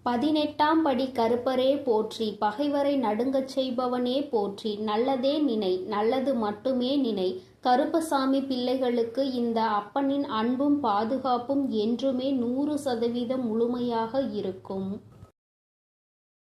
18ஆம் படி கருப்பரே போற்றி, பகைவரை நடுங்கச் செய்பவனே போற்றி, நல்லதே நினை, நல்லது மட்டுமே நினை. கருப்பசாமி பிள்ளைகளுக்கு இந்த அப்பனின் அன்பும் பாதுகாப்பும் என்றுமே 100% முழுமையாக இருக்கும்.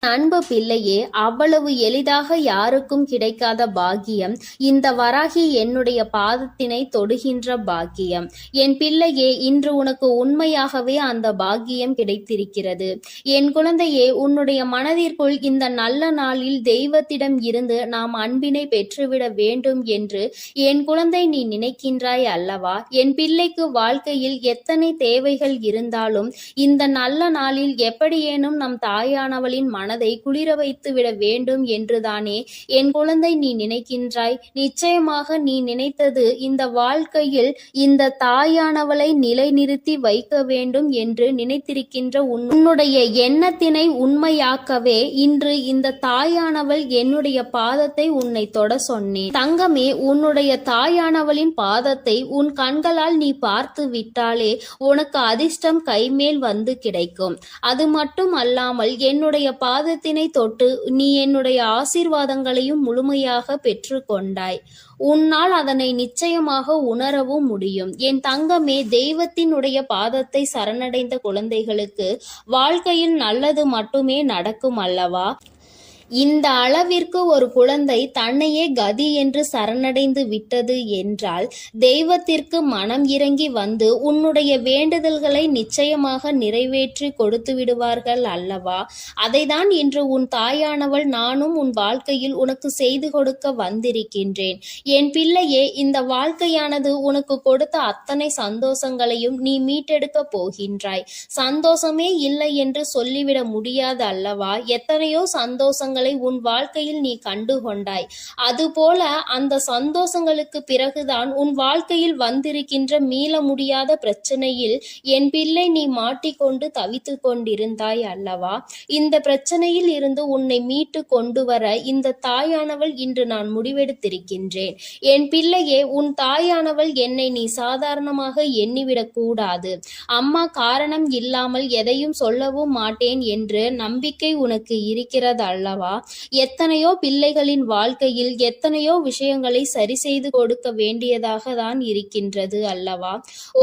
அன்பு பிள்ளையே, அவ்வளவு எளிதாக யாருக்கும் கிடைக்காத பாக்கியம் இந்த வராகி என்னுடைய பாதத்தினை தொடுகின்ற பாக்கியம். என் பிள்ளையே, இன்று உனக்கு உண்மையாகவே அந்த பாக்கியம் கிடைத்திருக்கிறது. என் குழந்தையே, உன்னுடைய மனதிற்குள் இந்த நல்ல நாளில் தெய்வத்திடம் இருந்து நாம் அன்பினை பெற்றுவிட வேண்டும் என்று என் குழந்தை நீ நினைக்கின்றாய் அல்லவா? என் பிள்ளைக்கு வாழ்க்கையில் எத்தனை தேவைகள் இருந்தாலும் இந்த நல்ல நாளில் எப்படியேனும் நம் தாயானவளின் மனதை குளிர வைத்து விட வேண்டும் என்றுதானே என் குழந்தை நீ நினைக்கின்றாய். நிச்சயமாக நீ நினைத்தது இந்த வாழ்க்கையில் இந்த தாயானவளை நிலைநிறுத்தி வைக்க வேண்டும் என்று நினைத்திருக்கின்ற உன்னுடைய எண்ணத்தினை உண்மையாக்கவே இன்று இந்த தாயானவள் என்னுடைய பாதத்தை உன்னை தொட சொன்னேன். தங்கமே, உன்னுடைய தாயானவளின் பாதத்தை உன் கண்களால் நீ பார்த்து விட்டாலே உனக்கு அதிர்ஷ்டம் கைமேல் வந்து கிடைக்கும். அது மட்டும் அல்லாமல் என்னுடைய பாதத்தினை தொட்டு நீ என்னுடைய ஆசீர்வாதங்களையும் முழுமையாக பெற்று கொண்டாய். உன்னால் அதனை நிச்சயமாக உணரவும் முடியும். என் தங்கமே, தெய்வத்தினுடைய பாதத்தை சரணடைந்த குழந்தைகளுக்கு வாழ்க்கையில் நல்லது மட்டுமே நடக்கும் அல்லவா? இந்த அளவிற்கு ஒரு குழந்தை தன்னையே கதி என்று சரணடைந்து விட்டது என்றால் தெய்வத்திற்கு மனம் இறங்கி வந்து உன்னுடைய வேண்டுதல்களை நிச்சயமாக நிறைவேற்றி கொடுத்து விடுவார்கள் அல்லவா? அதைதான் இன்று உன் தாயானவள் நானும் உன் வாழ்க்கையில் உனக்கு செய்து கொடுக்க வந்திருக்கின்றேன். என் பிள்ளையே, இந்த வாழ்க்கையானது உனக்கு கொடுத்த அத்தனை சந்தோஷங்களையும் நீ மீட்டெடுக்க போகின்றாய். சந்தோஷமே இல்லை என்று சொல்லிவிட முடியாது அல்லவா? எத்தனையோ சந்தோஷங்கள் உன் வாழ்க்கையில் நீ கண்டு கொண்டாய். அதுபோல அந்த சந்தோஷங்களுக்கு பிறகுதான் உன் வாழ்க்கையில் வந்திருக்கின்ற மீள முடியாத பிரச்சனையில் என் பிள்ளை நீ மாட்டிக்கொண்டு தவித்து கொண்டிருந்தாய் அல்லவா? இந்த பிரச்சனையில் இருந்து உன்னை மீட்டு கொண்டு வர இந்த தாயானவள் இன்று நான் முடிவெடுத்திருக்கின்றேன். என் பிள்ளையே, உன் தாயானவள் என்னை நீ சாதாரணமாக எண்ணிவிடக் கூடாது. அம்மா காரணம் இல்லாமல் எதையும் சொல்லவும் மாட்டேன் என்று நம்பிக்கை உனக்கு இருக்கிறது அல்லவா? எத்தனையோ பிள்ளைகளின் வாழ்க்கையில் எத்தனையோ விஷயங்களை சரி செய்து கொடுக்க வேண்டியதாக தான் இருக்கின்றது அல்லவா?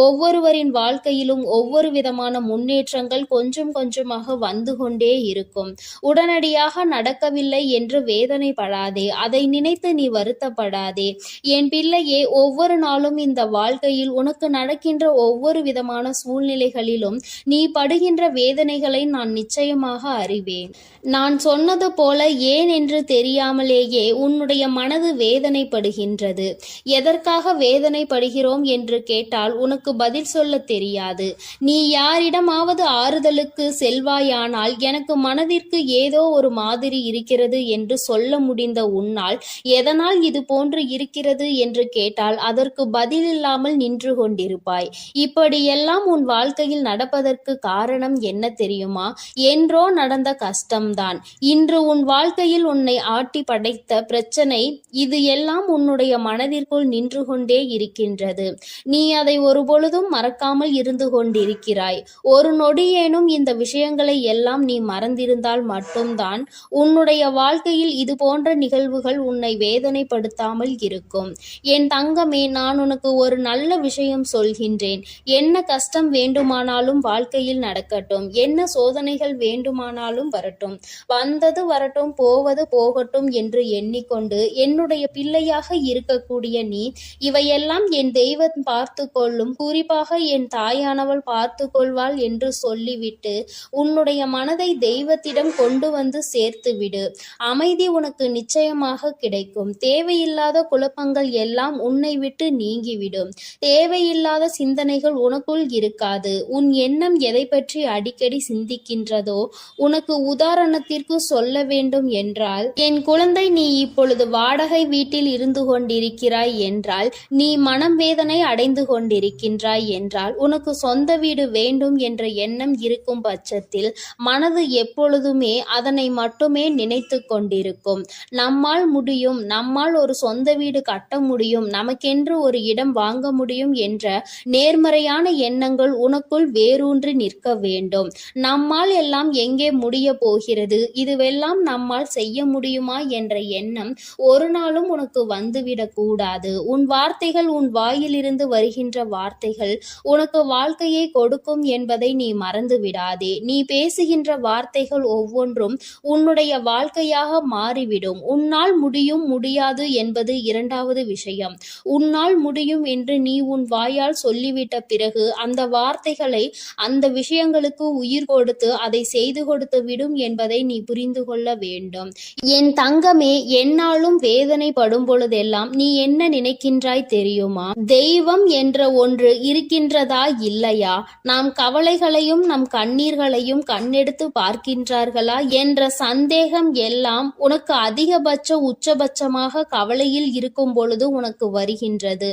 ஒவ்வொருவரின் வாழ்க்கையிலும் ஒவ்வொரு விதமான முன்னேற்றங்கள் கொஞ்சம் கொஞ்சமாக வந்து கொண்டே இருக்கும். உடனடியாக நடக்கவில்லை என்று வேதனைப்படாதே. அதை நினைத்து நீ வருத்தப்படாதே. என் பிள்ளையே, ஒவ்வொரு நாளும் இந்த வாழ்க்கையில் உனக்கு நடக்கின்ற ஒவ்வொரு விதமான சூழ்நிலைகளிலும் நீ படுகின்ற வேதனைகளை நான் நிச்சயமாக அறிவேன். நான் சொன்னது போல ஏன் என்று தெரியாமலேயே உன்னுடைய மனது வேதனைப்படுகின்றது. எதற்காக வேதனைப்படுகிறோம் என்று கேட்டால் உனக்கு பதில் சொல்ல தெரியாது. நீ யாரிடமாவது ஆறுதலுக்கு செல்வாயானால் எனக்கு மனதிற்கு ஏதோ ஒரு மாதிரி இருக்கிறது என்று சொல்ல முடிந்த உன்னால் எதனால் இது போன்று இருக்கிறது என்று கேட்டால் அதற்கு பதில் இல்லாமல் நின்று கொண்டிருப்பாய். இப்படியெல்லாம் உன் வாழ்க்கையில் நடப்பதற்கு காரணம் என்ன தெரியுமா? என்றோ நடந்த கஷ்டம்தான் இன்று உன் வாழ்க்கையில் உன்னை ஆட்டி படைத்த பிரச்சனை. இது எல்லாம் உன்னுடைய மனதிற்குள் நின்று கொண்டே இருக்கின்றது. நீ அதை ஒரு பொழுதும் மறக்காமல் இருந்து கொண்டிருக்கிறாய். ஒரு நொடியேனும் இந்த விஷயங்களை எல்லாம் நீ மறந்திருந்தால் மட்டும்தான் உன்னுடைய வாழ்க்கையில் இது போன்ற நிகழ்வுகள் உன்னை வேதனைப்படுத்தாமல் இருக்கும். என் தங்கமே, நான் உனக்கு ஒரு நல்ல விஷயம் சொல்கின்றேன். என்ன கஷ்டம் வேண்டுமானாலும் வாழ்க்கையில் நடக்கட்டும், என்ன சோதனைகள் வேண்டுமானாலும் வரட்டும், வந்தது வரட்டும், போவது போகட்டும் என்று எண்ணிக்கொண்டு என்னுடைய பிள்ளையாக இருக்கக்கூடிய நீ இவையெல்லாம் என் தெய்வம் பார்த்து கொள்ளும், குறிப்பாக என் தாயானவள் பார்த்து கொள்வாள் என்று சொல்லிவிட்டு உன்னுடைய மனதை தெய்வத்திடம் கொண்டு வந்து சேர்த்து விடு. அமைதி உனக்கு நிச்சயமாக கிடைக்கும். தேவையில்லாத குழப்பங்கள் எல்லாம் உன்னை விட்டு நீங்கிவிடும். தேவையில்லாத சிந்தனைகள் உனக்குள் இருக்காது. உன் எண்ணம் எதை பற்றி அடிக்கடி சிந்திக்கின்றதோ, உனக்கு உதாரணத்திற்கு சொல்ல வேண்டும் என்றால், என் குழந்தை, நீ இப்பொழுது வாடகை வீட்டில் இருந்து கொண்டிருக்கிறாய் என்றால், நீ மனம் வேதனை அடைந்து கொண்டிருக்கின்றாய் என்றால், உனக்கு சொந்த வீடு வேண்டும் என்ற எண்ணம் இருக்கும் பட்சத்தில் மனது எப்பொழுதுமே அதனை மட்டுமே நினைத்து கொண்டிருக்கும். நம்மால் முடியும், நம்மால் ஒரு சொந்த வீடு கட்ட முடியும், நமக்கென்று ஒரு இடம் வாங்க முடியும் என்ற நேர்மறையான எண்ணங்கள் உனக்குள் வேரூன்றி நிற்க வேண்டும். நம்மால் எல்லாம் எங்கே முடிய போகிறது, இதுவெல்லாம் நம்மால் செய்ய முடியுமா என்ற எண்ணம் ஒரு நாளும் உனக்கு வந்துவிடக் கூடாது. உன் வார்த்தைகள், உன் வாயிலிருந்து வருகின்ற வார்த்தைகள் உனக்கு வாழ்க்கையை கொடுக்கும் என்பதை நீ மறந்து விடாதே. நீ பேசுகின்ற வார்த்தைகள் ஒவ்வொன்றும் உன்னுடைய வாழ்க்கையாக மாறிவிடும். உன்னால் முடியும், முடியாது என்பது இரண்டாவது விஷயம். உன்னால் முடியும் என்று நீ உன் வாயால் சொல்லிவிட்ட பிறகு அந்த வார்த்தைகளை, அந்த விஷயங்களுக்கு உயிர் கொடுத்து அதை செய்து கொடுத்து விடும் என்பதை நீ புரிந்து கொள்ள வேண்டும். என் தங்கமே, என்னாலும் வேதனைப்படும் பொழுதெல்லாம் நீ என்ன நினைக்கின்றாய் தெரியுமா? தெய்வம் என்ற ஒன்று இருக்கின்றதா இல்லையா? நாம் கவலைகளையும் நம் கண்ணீர்களையும் கண்ணெடுத்து பார்க்கின்றார்களா என்ற சந்தேகம் எல்லாம் உனக்கு அதிகபட்ச உச்சபட்சமாக கவலையில் இருக்கும் பொழுது உனக்கு வருகின்றது.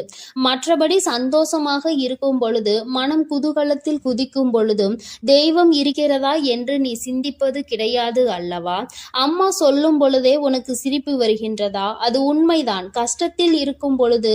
மற்றபடி சந்தோஷமாக இருக்கும் பொழுது, மனம் குதூகலத்தில் குதிக்கும் பொழுதும் தெய்வம் இருக்கிறதா என்று நீ சிந்திப்பது கிடையாது அல்லவா? அம்மா சொல்லும் பொழுதே உனக்கு சிரிப்பு வருகின்றதா? அது உண்மைதான். கஷ்டத்தில் இருக்கும் பொழுது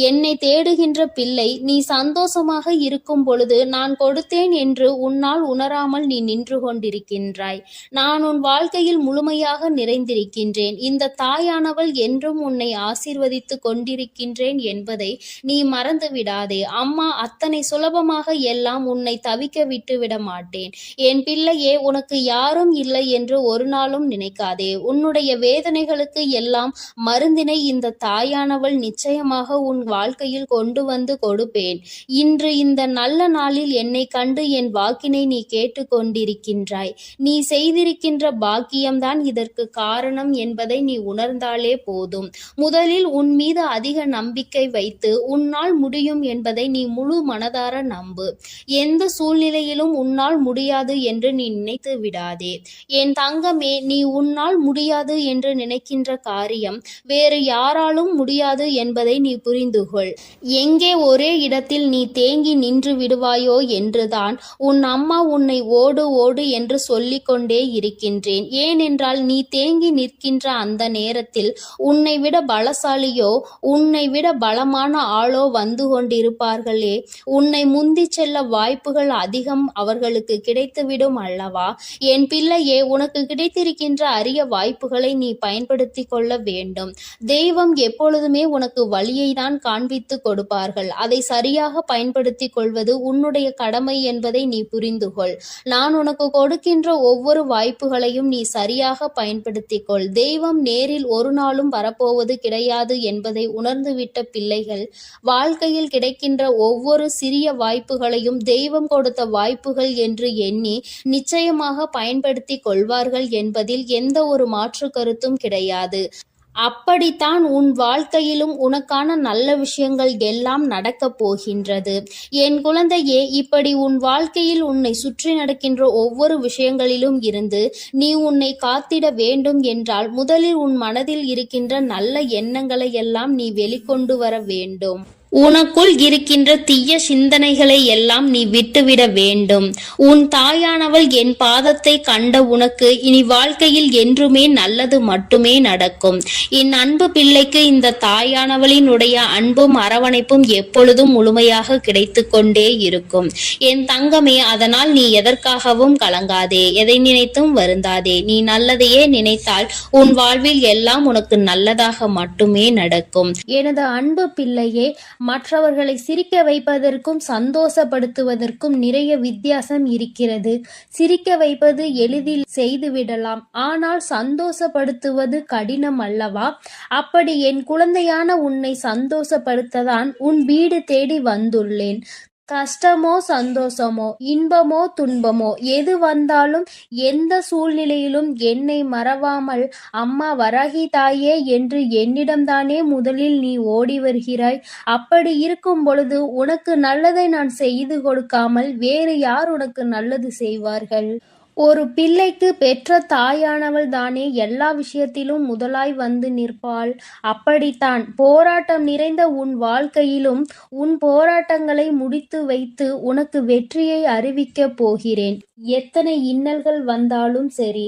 என்னை தேடுகின்ற பிள்ளை, நீ சந்தோஷமாக இருக்கும் பொழுது நான் கொடுத்தேன் என்று உன்னால் உணராமல் நீ நின்று கொண்டிருக்கின்றாய். நான் உன் வாழ்க்கையில் முழுமையாக நிறைந்திருக்கின்றேன். இந்த தாயானவள் என்றும் உன்னை ஆசீர்வதித்து கொண்டிருக்கின்றேன் என்பதை நீ மறந்து விடாதே. அம்மா அத்தனை சுலபமாக எல்லாம் உன்னை தவிக்க விட்டு விட மாட்டேன். என் பிள்ளையே, உனக்கு யாரும் இல்லை என்று ஒரு நாளும் நினைக்காதே. உன்னுடைய வேதனைகளுக்கு எல்லாம் மருந்தினை இந்த தாயானவள் நிச்சயமாக உன் வாழ்க்கையில் கொண்டு வந்து கொடுப்பேன். இன்று இந்த நல்ல நாளில் என்னை கண்டு என் வாக்கினை நீ கேட்டு கொண்டிருக்கின்றாய். நீ செய்திருக்கின்ற பாக்கியம்தான் இதற்கு காரணம் என்பதை நீ உணர்ந்தாலே போதும். முதலில் உன் மீது அதிக நம்பிக்கை வைத்து உன்னால் முடியும் என்பதை நீ முழு மனதார நம்பு. எந்த சூழ்நிலையிலும் உன்னால் முடியாது என்று நீ நினைத்து விடாதே. என் தங்கமே, நீ உன்னால் முடியாது என்று நினைக்கின்ற காரியம் வேறு யாராலும் முடியாது என்பதை நீ புரிந்து கொள். எங்கே ஒரே இடத்தில் நீ தேங்கி நின்று விடுவாயோ என்றுதான் உன் அம்மா உன்னை ஓடு ஓடு என்று சொல்லிக் கொண்டே இருக்கின்றேன். ஏனென்றால் நீ தேங்கி நிற்கின்ற அந்த நேரத்தில் உன்னை விட பலசாலியோ, உன்னை விட பலமான ஆளோ வந்து கொண்டிருப்பார்களே. உன்னை முந்தி செல்ல வாய்ப்புகள் அதிகம் அவர்களுக்கு கிடைத்துவிடும் அல்லவா? என் பிள்ளையே, உனக்கு கிடைத்திருக்கின்ற அரிய வாய்ப்புகளை நீ பயன்படுத்தி கொள்ள வேண்டும். தெய்வம் எப்பொழுதுமே உனக்கு வழியை தான் காண்பித்து கொடுப்பார்கள். அதை சரியாக பயன்படுத்தி கொள்வது உன்னுடைய கடமை என்பதை நீ புரிந்து கொள். நான் உனக்கு கொடுக்கின்ற ஒவ்வொரு வாய்ப்புகளையும் நீ சரியாக பயன்படுத்திக் கொள். தெய்வம் நேரில் ஒரு நாளும் வரப்போவது கிடையாது என்பதை உணர்ந்துவிட்ட பிள்ளைகள் வாழ்க்கையில் கிடைக்கின்ற ஒவ்வொரு சிறிய வாய்ப்புகளையும் தெய்வம் கொடுத்த வாய்ப்புகள் என்று எண்ணி நிச்சயமாக பயன்படுத்தி கொள்வார்கள் என்பதில் எந்த ஒரு மாற்று கருத்தும் கிடையாது. அப்படித்தான் உன் வாழ்க்கையிலும் உனக்கான நல்ல விஷயங்கள் எல்லாம் நடக்கப் போகின்றது. என் குழந்தையே, இப்படி உன் வாழ்க்கையில் உன்னை சுற்றி நடக்கின்ற ஒவ்வொரு விஷயங்களிலும் இருந்து நீ உன்னை காத்திட வேண்டும் என்றால் முதலில் உன் மனதில் இருக்கின்ற நல்ல எண்ணங்களை எல்லாம் நீ வெளிக்கொண்டு வர வேண்டும். உனக்குள் இருக்கின்ற தீய சிந்தனைகளை எல்லாம் நீ விட்டுவிட வேண்டும். உன் தாயானவள் என் பாதத்தை கண்ட உனக்கு இனி வாழ்க்கையில் என்றுமே நல்லது மட்டுமே நடக்கும். என் அன்பு பிள்ளைக்கு இந்த தாயானவளினுடைய அன்பும் அரவணைப்பும் எப்பொழுதும் முழுமையாக கிடைத்து கொண்டே இருக்கும். என் தங்கமே, அதனால் நீ எதற்காகவும் கலங்காதே, எதை நினைத்தும் வருந்தாதே. நீ நல்லதையே நினைத்தால் உன் வாழ்வில் எல்லாம் உனக்கு நல்லதாக மட்டுமே நடக்கும். எனது அன்பு பிள்ளையே, மற்றவர்களை சிரிக்க வைப்பதற்கும் சந்தோஷப்படுத்துவதற்கும் நிறைய வித்தியாசம் இருக்கிறது. சிரிக்க வைப்பது எளிதில் செய்துவிடலாம், ஆனால் சந்தோஷப்படுத்துவது கடினம் அல்லவா? அப்படி என் குழந்தையான உன்னை சந்தோஷப்படுத்ததான் உன் வீடு தேடி வந்துள்ளேன். கஷ்டமோ சந்தோஷமோ, இன்பமோ துன்பமோ, எது வந்தாலும் எந்த சூழ்நிலையிலும் என்னை மறவாமல் அம்மா வராகி தாயே என்று என்னிடம்தானே முதலில் நீ ஓடி வருகிறாய். அப்படி இருக்கும் பொழுது உனக்கு நல்லதை நான் செய்து கொடுக்காமல் வேறு யார் உனக்கு நல்லது செய்வார்கள்? ஒரு பிள்ளைக்கு பெற்ற தாயானவள் தானே எல்லா விஷயத்திலும் முதலாய் வந்து நிற்பாள். அப்படித்தான் போராட்டம் நிறைந்த உன் வாழ்க்கையிலும் உன் போராட்டங்களை முடித்து வைத்து உனக்கு வெற்றியை அறிவிக்கப் போகிறேன். எத்தனை இன்னல்கள் வந்தாலும் சரி,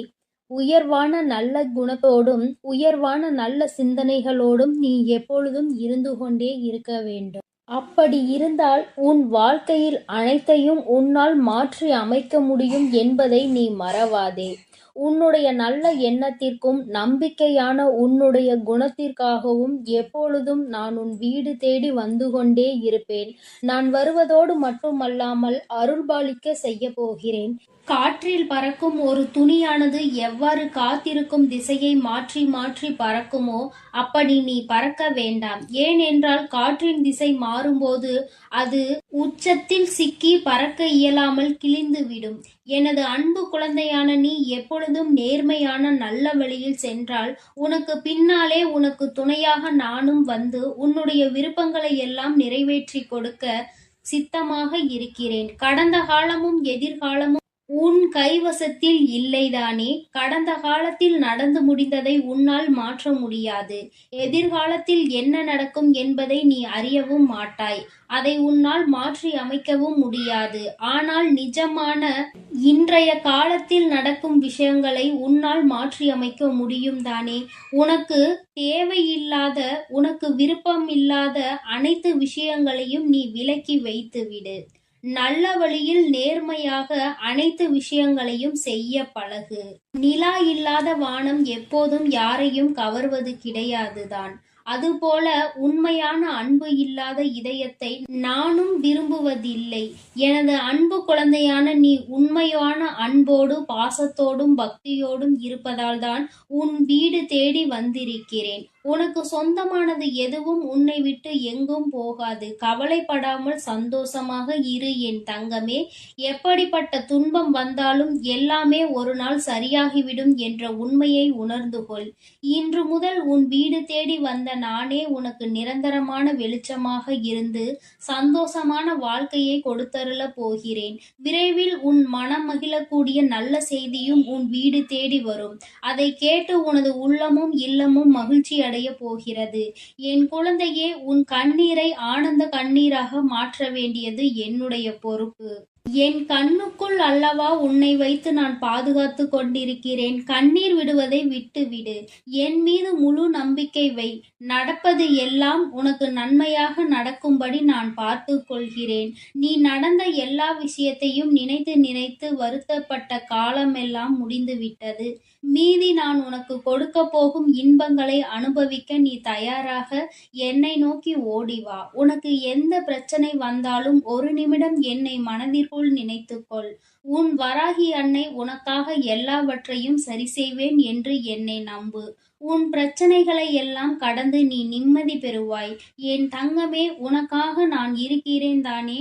உயர்வான நல்ல குணத்தோடும் உயர்வான நல்ல சிந்தனைகளோடும் நீ எப்பொழுதும் இருந்து கொண்டே இருக்க வேண்டும். அப்படி இருந்தால் உன் வாழ்க்கையில் அனைத்தையும் உன்னால் மாற்றி அமைக்க முடியும் என்பதை நீ மறவாதே. உன்னுடைய நல்ல எண்ணத்திற்கும் நம்பிக்கையான உன்னுடைய குணத்திற்காகவும் எப்பொழுதும் நான் உன் வீடு தேடி வந்து கொண்டே இருப்பேன். நான் வருவதோடு மட்டுமல்லாமல் அருள்பாலிக்க செய்ய போகிறேன். காற்றில் பறக்கும் ஒரு துணியானது எவ்வாறு காத்திருக்கும் திசையை மாற்றி மாற்றி பறக்குமோ அப்படி நீ பறக்க வேண்டாம். ஏனென்றால் காற்றின் திசை மாறும்போது அது உச்சத்தில் சிக்கி பறக்க இயலாமல் கிழிந்துவிடும். எனது அன்பு குழந்தையான நீ எப்பொழுதும் நேர்மையான நல்ல வழியில் சென்றால் உனக்கு பின்னாலே உனக்கு துணையாக நானும் வந்து உன்னுடைய விருப்பங்களை எல்லாம் நிறைவேற்றி கொடுக்க சித்தமாக இருக்கிறேன். கடந்த காலமும் எதிர்காலமும் உன் கைவசத்தில் இல்லைதானே? கடந்த காலத்தில் நடந்து முடிந்ததை உன்னால் மாற்ற முடியாது. எதிர்காலத்தில் என்ன நடக்கும் என்பதை நீ அறியவும் மாட்டாய். அதை உன்னால் மாற்றி அமைக்கவும் முடியாது. ஆனால் நிஜமான இன்றைய காலத்தில் நடக்கும் விஷயங்களை உன்னால் மாற்றி அமைக்க முடியும் தானே? உனக்கு தேவையில்லாத, உனக்கு விருப்பமில்லாத அனைத்து விஷயங்களையும் நீ விலக்கி வைத்துவிடு. நல்ல வழியில் நேர்மையாக அனைத்து விஷயங்களையும் செய்ய பழகு. நிலா இல்லாத வானம் எப்போதும் யாரையும் கவர்வது கிடையாதுதான். அதுபோல உண்மையான அன்பு இல்லாத இதயத்தை நானும் விரும்புவதில்லை. எனது அன்பு குழந்தையான நீ உண்மையான அன்போடு பாசத்தோடும் பக்தியோடும் இருப்பதால் தான் உன் வீடு தேடி வந்திருக்கிறேன். உனக்கு சொந்தமானது எதுவும் உன்னை விட்டு எங்கும் போகாது. கவலைப்படாமல் சந்தோஷமாக இரு என் தங்கமே. எப்படிப்பட்ட துன்பம் வந்தாலும் எல்லாமே ஒரு நாள் சரியாகிவிடும் என்ற உண்மையை உணர்ந்து கொள். இன்று முதல் உன் வீடு தேடி வந்த நானே உனக்கு நிரந்தரமான வெளிச்சமாக இருந்து சந்தோஷமான வாழ்க்கையை கொடுத்தருள போகிறேன். விரைவில் உன் மனம் மகிழக்கூடிய நல்ல செய்தியும் உன் வீடு தேடி வரும். அதை கேட்டு உனது உள்ளமும் இல்லமும் மகிழ்ச்சி அடைய போகிறது. என் குழந்தையே, உன் கண்ணீரை ஆனந்த கண்ணீராக மாற்ற வேண்டியது என்னுடைய பொறுப்பு. என் கண்ணுக்குள் அல்லவா உன்னை வைத்து நான் பாதுகாத்து கொண்டிருக்கிறேன். கண்ணீர் விடுவதை விட்டுவிடு. என் மீது முழு நம்பிக்கை வை. நடப்பது எல்லாம் உனக்கு நன்மையாக நடக்கும்படி நான் பார்த்து கொள்கிறேன். நீ நடந்த எல்லா விஷயத்தையும் நினைத்து நினைத்து வருத்தப்பட்ட காலமெல்லாம் முடிந்துவிட்டது. மீதி நான் உனக்கு கொடுக்க போகும் இன்பங்களை அனுபவிக்க நீ தயாராக என்னை நோக்கி ஓடிவா. உனக்கு எந்த பிரச்சனை வந்தாலும் ஒரு நிமிடம் என்னை மனதிற்குள் நினைத்துக்கொள். உன் வராகி அன்னை உனக்காக எல்லாவற்றையும் சரி செய்வேன் என்று என்னை நம்பு. உன் பிரச்சனைகளை எல்லாம் கடந்து நீ நிம்மதி பெறுவாய். என் தங்கமே, உனக்காக நான் இருக்கிறேன் தானே?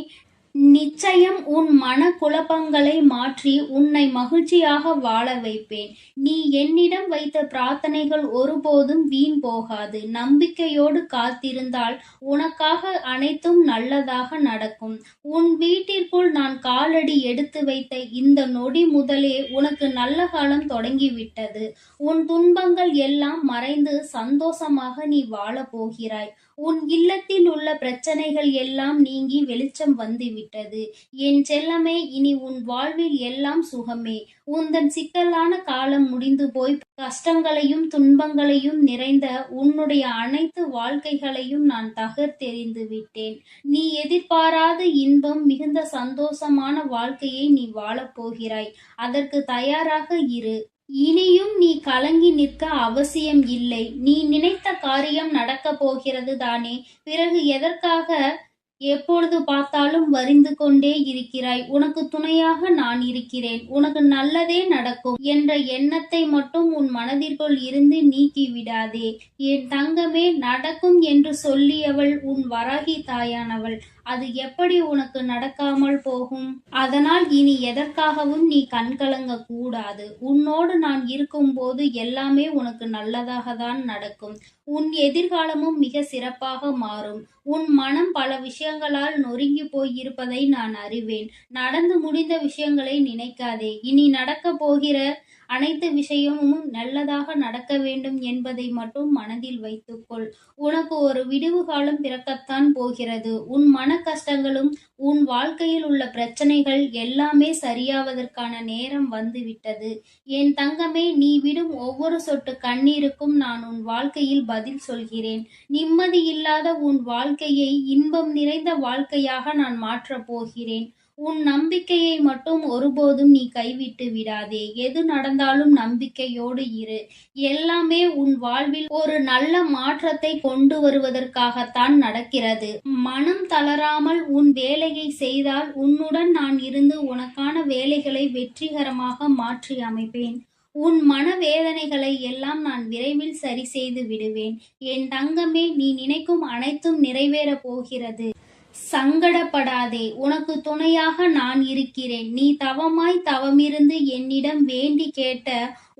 நிச்சயம் உன் மன குழப்பங்களை மாற்றி உன்னை மகிழ்ச்சியாக வாழ வைப்பேன். நீ என்னிடம் வைத்த பிரார்த்தனைகள் ஒருபோதும் வீண் போகாது. நம்பிக்கையோடு காத்திருந்தால் உனக்காக அனைத்தும் நல்லதாக நடக்கும். உன் வீட்டிற்குள் நான் காலடி எடுத்து வைத்த இந்த நொடி முதலே உனக்கு நல்ல காலம் தொடங்கிவிட்டது. உன் துன்பங்கள் எல்லாம் மறைந்து சந்தோஷமாக நீ வாழப் போகிறாய். உன் இல்லத்தில் உள்ள பிரச்சனைகள் எல்லாம் நீங்கி வெளிச்சம் வந்துவிட்டது. என் செல்லமே, இனி உன் வாழ்வில் எல்லாம் சுகமே. உந்தன் சிக்கலான காலம் முடிந்து போய் கஷ்டங்களையும் துன்பங்களையும் நிறைந்த உன்னுடைய அனைத்து வாழ்க்கைகளையும் நான் தகர்த்தெறிந்து விட்டேன். நீ எதிர்பாராத இன்பம் மிகுந்த சந்தோஷமான வாழ்க்கையை நீ வாழப்போகிறாய். அதற்கு தயாராக இரு. இனியும் நீ கலங்கி நிற்க அவசியம் இல்லை. நீ நினைத்த காரியம் நடக்கப் போகிறது தானே? பிறகு எதற்காக எப்பொழுது பார்த்தாலும் வரிந்து கொண்டே இருக்கிறாய்? உனக்கு துணையாக நான் இருக்கிறேன். உனக்கு நல்லதே நடக்கும் என்ற எண்ணத்தை மட்டும் உன் மனதிற்குள் இருந்து நீக்கி விடாதே. என் தங்கமே, நடக்கும் என்று சொல்லியவள் உன் வராகி தாயானவள். அது எப்படி உனக்கு நடக்காமல் போகும்? அதனால் இனி எதற்காகவும் நீ கண்கலங்க கூடாது. உன்னோடு நான் இருக்கும்போது எல்லாமே உனக்கு நல்லதாக தான் நடக்கும். உன் எதிர்காலமும் மிக சிறப்பாக மாறும். உன் மனம் பல விஷயங்கள் கஷ்டங்களால் நொறுங்கி போயிருப்பதை நான் அறிவேன். நடந்து முடிந்த விஷயங்களை நினைக்காதே. இனி நடக்கப் போகிற அனைத்து விஷயமும் நல்லதாக நடக்க வேண்டும் என்பதை மட்டும் மனதில் வைத்துக்கொள். உனக்கு ஒரு விடிவு காலம் பிறக்கத்தான் போகிறது. உன் மன கஷ்டங்களும் உன் வாழ்க்கையில் உள்ள பிரச்சனைகள் எல்லாமே சரியாவதற்கான நேரம் வந்துவிட்டது. என் தங்கமே, நீ விடும் ஒவ்வொரு சொட்டு கண்ணீருக்கும் நான் உன் வாழ்க்கையில் பதில் சொல்கிறேன். நிம்மதி இல்லாத உன் வாழ்க்கையை இன்பம் நிறைந்த வாழ்க்கையாக நான் மாற்றப் போகிறேன். உன் நம்பிக்கையை மட்டும் ஒருபோதும் நீ கைவிட்டு விடாதே. எது நடந்தாலும் நம்பிக்கையோடு இரு. எல்லாமே உன் வாழ்வில் ஒரு நல்ல மாற்றத்தை கொண்டு வருவதற்காகத்தான் நடக்கிறது. மனம் தளராமல் உன் வேலையை செய்தால் உன்னுடன் நான் இருந்து உனக்கான வேலைகளை வெற்றிகரமாக மாற்றி அமைப்பேன். உன் மனவேதனைகளை எல்லாம் நான் விரைவில் சரி செய்து விடுவேன். என் தங்கமே, நீ நினைக்கும் அனைத்தும் நிறைவேறப் போகிறது. சங்கடப்படாதே. உனக்கு துணையாக நான் இருக்கிறேன். நீ தவமிருந்து என்னிடம் வேண்டி கேட்ட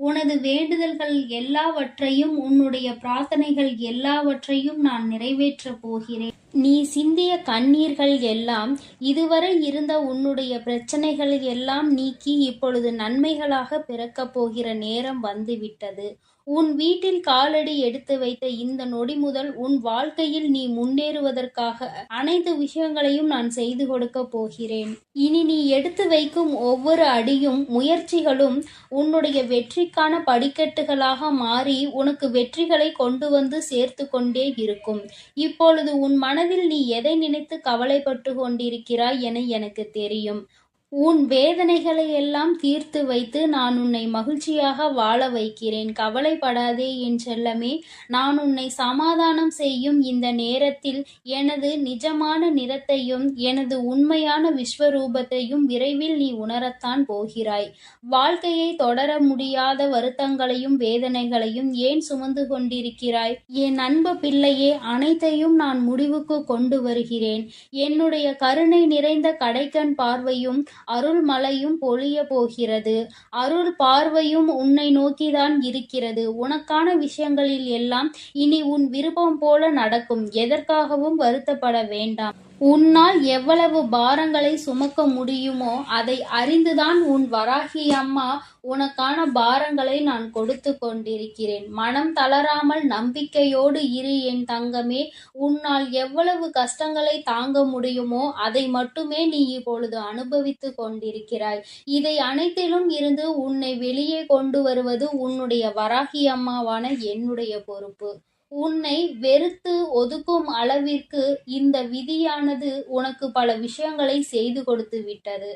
உனது வேண்டுதல்கள் எல்லாவற்றையும், உன்னுடைய பிரார்த்தனைகள் எல்லாவற்றையும் நான் நிறைவேற்றப் போகிறேன். நீ சிந்திய கண்ணீர்கள் எல்லாம், இதுவரை இருந்த உன்னுடைய பிரச்சனைகள் எல்லாம் நீக்கி இப்பொழுது நன்மைகளாக பிறக்கப் போகிற நேரம் வந்துவிட்டது. உன் வீட்டில் காலடி எடுத்து வைத்த இந்த நொடி முதல் உன் வாழ்க்கையில் நீ முன்னேறுவதற்காக அனைத்து விஷயங்களையும் நான் செய்து கொடுக்க போகிறேன். இனி நீ எடுத்து வைக்கும் ஒவ்வொரு அடியும் முயற்சிகளும் உன்னுடைய வெற்றிக்கான படிக்கட்டுகளாக மாறி உனக்கு வெற்றிகளை கொண்டு வந்து சேர்த்து கொண்டே இருக்கும். இப்பொழுது உன் மனதில் நீ எதை நினைத்து கவலைப்பட்டு கொண்டிருக்கிறாய் என எனக்கு தெரியும். உன் வேதனைகளை எல்லாம் தீர்த்து வைத்து நான் உன்னை மகிழ்ச்சியாக வாழ வைக்கிறேன். கவலைப்படாதே என் செல்லமே. நான் உன்னை சமாதானம் செய்யும் இந்த நேரத்தில் எனது நிஜமான நிறத்தையும் எனது உண்மையான விஸ்வரூபத்தையும் விரைவில் நீ உணரத்தான் போகிறாய். வாழ்க்கையை தொடர முடியாத வருத்தங்களையும் வேதனைகளையும் ஏன் சுமந்து கொண்டிருக்கிறாய்? என் அன்பு பிள்ளையே, அனைத்தையும் நான் முடிவுக்கு கொண்டு வருகிறேன். என்னுடைய கருணை நிறைந்த கடைக்கண் பார்வையும் அருள் மழையும் பொழிய போகிறது. அருள் பார்வையும் உன்னை நோக்கிதான் இருக்கிறது. உனக்கான விஷயங்களில் எல்லாம் இனி உன் விருப்பம் போல நடக்கும். எதற்காகவும் வருத்தப்பட வேண்டாம். உன்னால் எவ்வளவு பாரங்களை சுமக்க முடியுமோ அதை அறிந்துதான் உன் வராகி அம்மா உனக்கான பாரங்களை நான் கொடுத்து கொண்டிருக்கிறேன். மனம் தளராமல் நம்பிக்கையோடு இரு என் தங்கமே. உன்னால் எவ்வளவு கஷ்டங்களை தாங்க முடியுமோ அதை மட்டுமே நீ இப்பொழுது அனுபவித்து கொண்டிருக்கிறாய். இதை அனைத்திலும் இருந்து உன்னை வெளியே கொண்டு வருவது உன்னுடைய வராகி அம்மாவான என்னுடைய பொறுப்பு. உன்னை வெறுத்து ஒதுக்கும் அளவிற்கு இந்த விதியானது உனக்கு பல விஷயங்களை செய்து கொடுத்து விட்டது.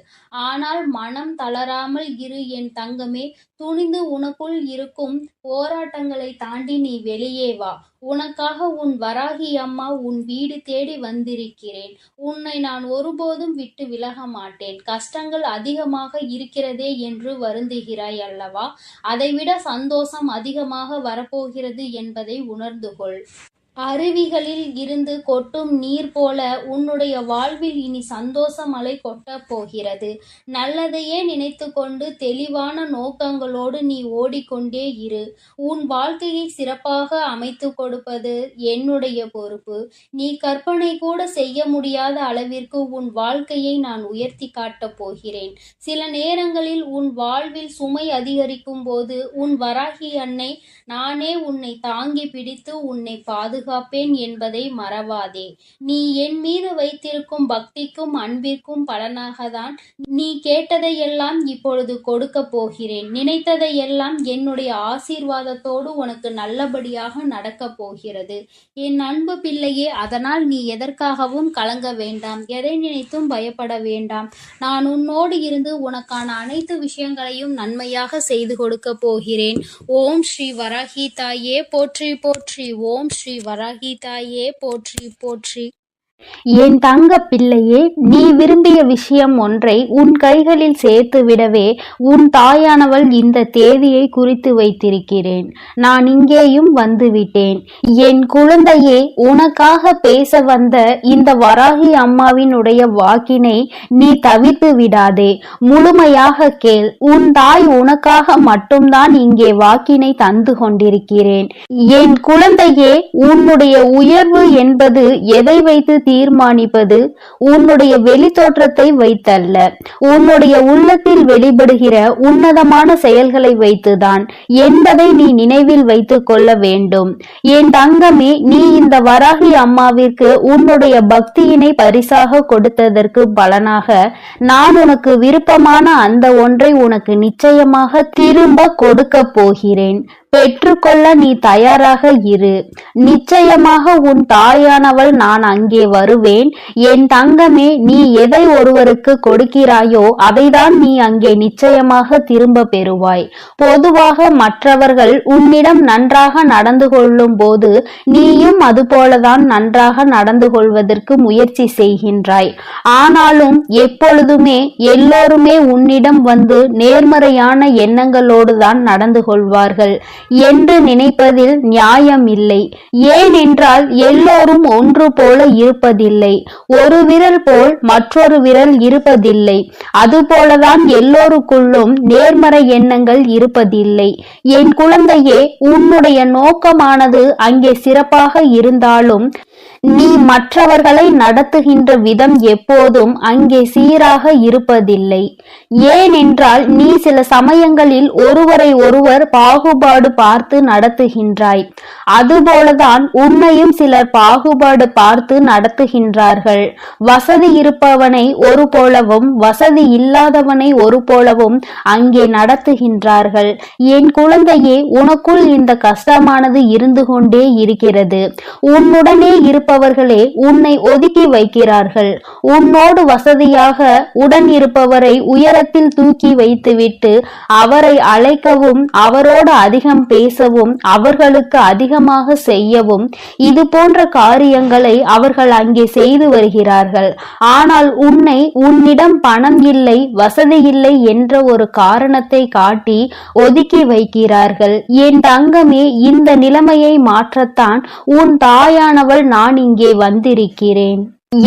ஆனால் மனம் தளராமல் இரு என் தங்கமே. துணிந்து உனக்குள் இருக்கும் போராட்டங்களை தாண்டி நீ வெளியே வா. உனக்காக உன் வராகி அம்மா உன் வீடு தேடி வந்திருக்கிறேன். உன்னை நான் ஒருபோதும் விட்டு விலக மாட்டேன். கஷ்டங்கள் அதிகமாக இருக்கிறதே என்று வருந்துகிறாய் அல்லவா? அதைவிட சந்தோஷம் அதிகமாக வரப்போகிறது என்பதை உணர்ந்து கொள். அருவிகளில் இருந்து கொட்டும் நீர் போல உன்னுடைய வாழ்வில் இனி சந்தோஷ மழை கொட்டப் போகிறது. நல்லதையே நினைத்து கொண்டு தெளிவான நோக்கங்களோடு நீ ஓடிக்கொண்டே இரு. உன் வாழ்க்கையை சிறப்பாக அமைத்து கொடுப்பது என்னுடைய பொறுப்பு. நீ கற்பனை கூட செய்ய முடியாத அளவிற்கு உன் வாழ்க்கையை நான் உயர்த்தி காட்டப் போகிறேன். சில நேரங்களில் உன் வாழ்வில் சுமை அதிகரிக்கும் போது உன் வராகி அன்னை நானே உன்னை தாங்கி பிடித்து உன்னை பாதுகாப்பேன் என்பதை மறவாதே. நீ என் மீது வைத்திருக்கும் பக்திக்கும் அன்பிற்கும் பலனாகத்தான் நீ கேட்டதையெல்லாம் இப்பொழுது கொடுக்க போகிறேன். நினைத்ததையெல்லாம் என்னுடைய ஆசீர்வாதத்தோடு உனக்கு நல்லபடியாக நடக்கப் போகிறது. என் அன்பு பிள்ளையே, அதனால் நீ எதற்காகவும் கலங்க வேண்டாம். எதை நினைத்தும் பயப்பட வேண்டாம். நான் உன்னோடு இருந்து உனக்கான அனைத்து விஷயங்களையும் நன்மையாக செய்து கொடுக்க போகிறேன். ஓம் ஸ்ரீ வராகி தாயே போற்றி போற்றி. ஓம் ஸ்ரீ வராகி தாயே போற்றி போற்றி. என் தங்க பிள்ளையே, நீ விரும்பிய விஷயம் ஒன்றை உன் கைகளில் சேர்த்து விடவே உன் தாயானவள் இந்த தேதியை குறித்து வைத்திருக்கிறேன். நான் இங்கேயும் வந்துவிட்டேன். என் குழந்தையே, உனக்காக பேச வந்த இந்த வராகி அம்மாவினுடைய வாக்கினை நீ தவிர்த்து விடாதே. முழுமையாக கேள். உன் தாய் உனக்காக மட்டும்தான் இங்கே வாக்கினை தந்து கொண்டிருக்கிறேன். என் குழந்தையே, உன்னுடைய உயர்வு என்பது எதை வைத்து தீர்மானிப்பது உன்னுடைய வெளி தோற்றத்தை வைத்தல்ல, உன்னுடைய உள்ளத்தில் வெளிப்படுகிற உன்னதமான செயல்களை வைத்துதான் என்பதை நீ நினைவில் வைத்துக் கொள்ள வேண்டும். என் தங்கமே, நீ இந்த வராகி அம்மாவிற்கு உன்னுடைய பக்தியினை பரிசாக கொடுத்ததற்கு பலனாக நான் உனக்கு விருப்பமான அந்த ஒன்றை உனக்கு நிச்சயமாக திரும்ப கொடுக்க போகிறேன். பெற்றுக்கொள்ள நீ தயாராக இரு. நிச்சயமாக உன் தாயானவள் நான் அங்கே வருவேன். என் தங்கமே, நீ எதை ஒருவருக்கு கொடுக்கிறாயோ அதைதான் நீ அங்கே நிச்சயமாக திரும்ப பெறுவாய். பொதுவாக மற்றவர்கள் உன்னிடம் நன்றாக நடந்து கொள்ளும் போது நீயும் அதுபோலதான் நன்றாக நடந்து கொள்வதற்கு முயற்சி செய்கின்றாய். ஆனாலும் எப்பொழுதுமே எல்லோருமே உன்னிடம் வந்து நேர்மறையான எண்ணங்களோடு தான் நடந்து கொள்வார்கள் என்று நினைப்பதில் நியாயம் இல்லை. ஏனென்றால் எல்லோரும் ஒன்று போல இருப்பதில்லை. ஒரு விரல் போல் மற்றொரு விரல் இருப்பதில்லை. அதுபோலதான் எல்லோருக்குள்ளும் நேர்மறை எண்ணங்கள் இருப்பதில்லை. என் குழந்தையே, உன்னுடைய நோக்கமானது அங்கே சிறப்பாக இருந்தாலும் நீ மற்றவர்களை நடத்துகின்ற விதம் எப்போதும் அங்கே சீராக இருப்பதில்லை. ஏனென்றால் நீ சில சமயங்களில் ஒருவரை ஒருவர் பாகுபாடு பார்த்து நடத்துகின்றாய். அதுபோலதான் உன்னையும் சிலர் பாகுபாடு பார்த்து நடத்துகின்றார்கள். வசதி இருப்பவனை ஒரு போலவும் வசதி இல்லாதவனை ஒரு போலவும் அங்கே நடத்துகின்றார்கள். என் குழந்தையே, உனக்குள் இந்த கஷ்டமானது இருந்து கொண்டே இருக்கிறது. உன்னுடனே இருப்பவர்களே உன்னை ஒதுக்கி வைக்கிறார்கள். உன்னோடு வசதியாக உடன் இருப்பவரை உயரத்தில் தூக்கி வைத்துவிட்டு அவரை அழைக்கவும் அவரோடு அதிகம் பேசவும் அவர்களுக்கு அதிகமாக செய்யவும் இது போன்ற காரியங்களை அவர்கள் அங்கே செய்து வருகிறார்கள். ஆனால் உன்னை உன்னிடம் பணம் இல்லை, வசதி இல்லை என்ற ஒரு காரணத்தை காட்டி ஒதுக்கி வைக்கிறார்கள். என் தங்கமே, இந்த நிலைமையை மாற்றத்தான் உன் தாயானவள் நான் இங்கே வந்திருக்கிறேன்.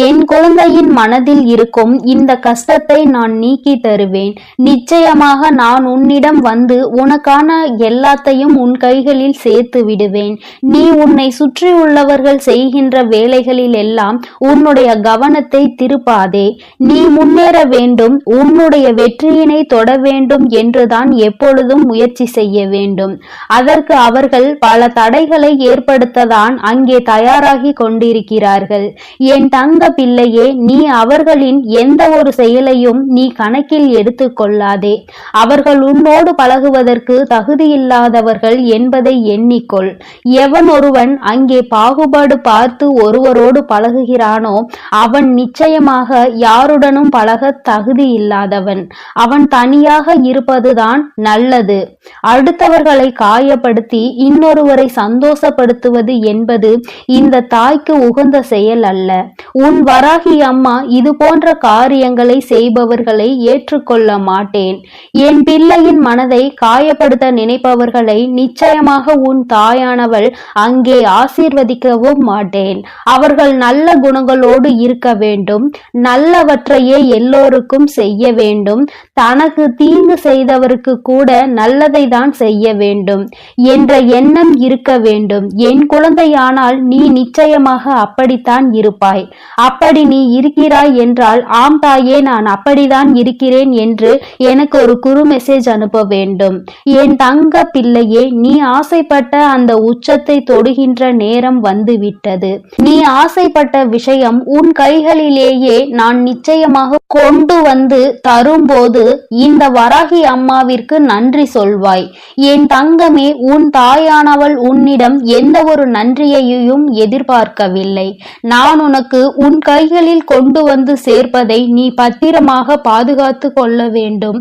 என் குழந்தையின் மனதில் இருக்கும் இந்த கஷ்டத்தை நான் நீக்கி தருவேன். நிச்சயமாக நான் உன்னிடம் வந்து உனக்கான எல்லாத்தையும் உன் கைகளில் சேர்த்து விடுவேன். நீ உன்னை சுற்றி உள்ளவர்கள் செய்கின்ற வேலைகளில் எல்லாம் உன்னுடைய கவனத்தை திருப்பாதே. நீ முன்னேற வேண்டும், உன்னுடைய வெற்றியினை தொட வேண்டும் என்றுதான் எப்பொழுதும் முயற்சி செய்ய வேண்டும். அதற்கு அவர்கள் பல தடைகளை ஏற்படுத்ததான் அங்கே தயாராகி கொண்டிருக்கிறார்கள். என் தங்க பிள்ளையே, நீ அவர்களின் எந்த ஒரு செயலையும் நீ கணக்கில் எடுத்துக் கொள்ளாதே. அவர்கள் உன்னோடு பழகுவதற்கு தகுதியில்லாதவர்கள் என்பதை எண்ணிக்கொள். எவன் ஒருவன் அங்கே பாகுபாடு பார்த்து ஒருவரோடு பழகுகிறானோ அவன் நிச்சயமாக யாருடனும் பழக தகுதி இல்லாதவன். அவன் தனியாக இருப்பதுதான் நல்லது. அடுத்தவர்களை காயப்படுத்தி இன்னொருவரை சந்தோஷப்படுத்துவது என்பது இந்த தாய்க்கு உகந்த செயல் அல்ல. உன் வராகி அம்மா இது போன்ற காரியங்களை செய்பவர்களை ஏற்றுக்கொள்ள மாட்டேன். என் பிள்ளையின் மனதை காயப்படுத்த நினைப்பவர்களை நிச்சயமாக உன் தாயானவள் அங்கே ஆசீர்வதிக்கவும் மாட்டேன். அவர்கள் நல்ல குணங்களோடு இருக்க வேண்டும், நல்லவற்றையே எல்லோருக்கும் செய்ய வேண்டும், தனக்கு தீங்கு செய்தவருக்கு கூட நல்லதை தான் செய்ய வேண்டும் என்ற எண்ணம் இருக்க வேண்டும். என் குழந்தையானால் நீ நிச்சயமாக அப்படித்தான் இருப்பாய். அப்படி நீ இருக்கிறாய் என்றால் ஆம் தாயே, நான் அப்படிதான் இருக்கிறேன் என்று எனக்கு ஒரு குறு மெசேஜ் அனுப்ப வேண்டும். என் தங்க பிள்ளையே, நீ ஆசைப்பட்ட அந்த உச்சத்தை தொடுகின்ற நேரம் வந்துவிட்டது. நீ ஆசைப்பட்ட விஷயம் உன் கைகளிலேயே நான் நிச்சயமாக கொண்டு வந்து தரும்போது இந்த வராகி அம்மாவிற்கு நன்றி சொல்வாய். என் தங்கமே, உன் தாயானவள் உன்னிடம் எந்த ஒரு நன்றியையும் எதிர்பார்க்கவில்லை. நான் உனக்கு உன் கைகளில் கொண்டு வந்து சேர்ப்பதை நீ பத்திரமாக பாதுகாத்து கொள்ள வேண்டும்